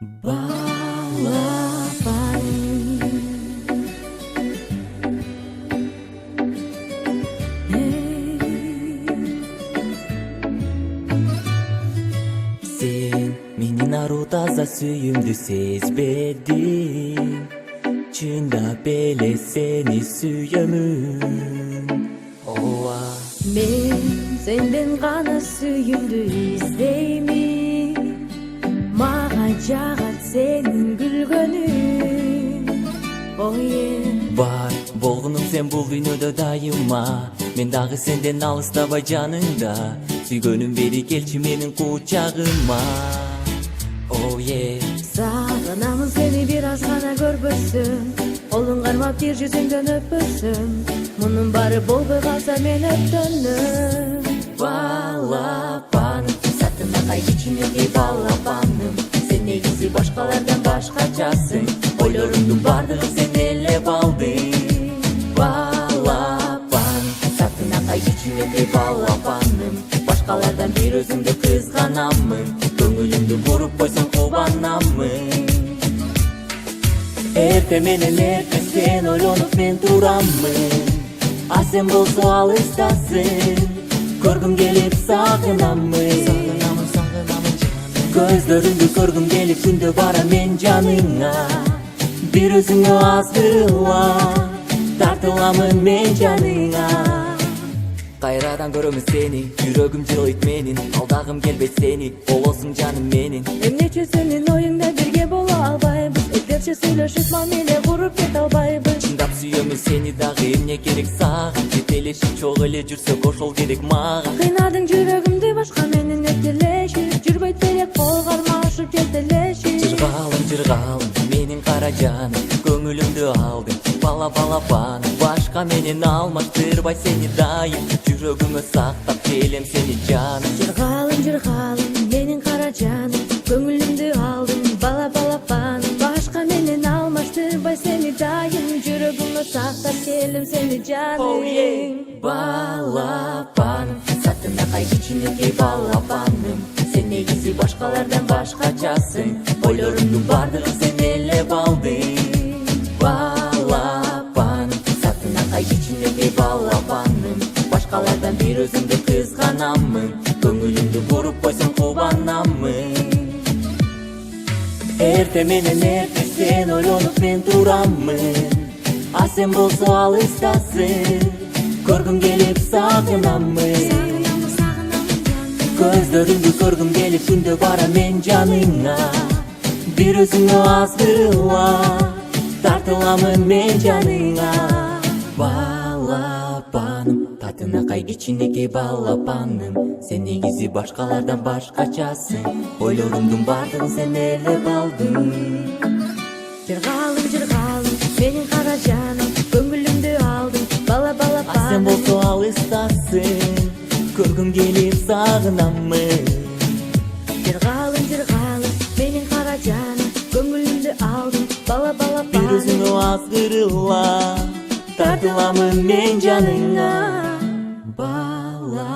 Balapan. Sen menin arı taza suyumdu sezbedin. Çındap ele seni süyemün. Ova. Men senden gana suyumdu izdeymin. Mağa jagat senin gülgönün. Oh yeah. Var bolgunum sen bul dünyada dayıma. Men dağı senden alыстабай janыңда. Süygönüm beri kelçi menin kucağıma. Oh yeah. Sağınamın seni biraz gana görбөсүн. Olun karmap bir yüzünden öpösün. Bunun bari bolбой kalsa men öptönüm. Balapanım satına kay içimdeki balapanım. Sen negisi başkalardan başkacasın. Oylarımdın bardığın sen ele baldın. Balapanım satına kay içimdeki balapanım. Başkalardan bir özümde kızganamın. Köngülümdü vurup koysan kubanamın. Erte menen erте sen oylonup men turamın. А sen bolsa alıstasın. Көргüm gelip sağınamın. Gözlöründü көргüm gelip күндө bara men janыңа. Bir özüңө azgırıla. Tartılamın men janыңа. Kayradan görömün seni, жүрөгүm жылыйт менин. Алдагым келбейт seni, болосуң жаным менин. Эмнече сенин оюңда бирге боло албайбыз? Элдерче сүйлөшүп мамиле куруп кете албайбыз? Чындап сүйөмүн сени дагы эмне керек сага? Жетелешип чогуу эле жүрсөк ошол керек мага. Кыйнадың жүрөгүмдү башка менен эптелешип. Жүрбөйт белек кол кармашып жетелешип. Жыргалым, менин кара жаным. Көңүлүмдү алдың, бала балапаным. Башка менен алмаштырбай сени дайым. Жүрөгүмө сактап келем сени жаным. Жыргалым, менин кара жаным. Көңүлүмдү алдың, бала балапаным. Башка менен алмаштырбай сени дайым. Жүрөгүмө сактап келем сени жаным. Oh yeah. Балапаным, сатына кай кичинекей балапаным. Sen negisi başkalardan başkacasın. Ойлорумдун бардыгын sen эле балдың. Балапаным, сатына кай кичинекей балапаным. Başkalardan bir özümdü kızганамын. Көңүлүмдү буруп койсоң кубанамын. Эрте менен эрте sen ойлонуп мен турамын. А sen болсо алыстасың. Көргүм келип сагынамын. Gözlörüңдү көргүм келип күндө бара мен жаныңа. Bir өзүңө азгырыла. Тартыламын мен жаныңа. Балапаным, татына кай кичинекей балапаным. Sen негизи башкалардан башкачасың. Ойлорумдун бардыгын sen эле балдың. Жыргалым, менин кара жаным. Көңүлүмдү алдың, бала балапаным. Sen болсо алыстасың. Көргүм келип сагынамын. Жыргалым, менин кара жаным. Көңүлүмдү алдың, бала балапаным. Bir өзүңө азгырыла. Тартыламын мен жаныңа. Бала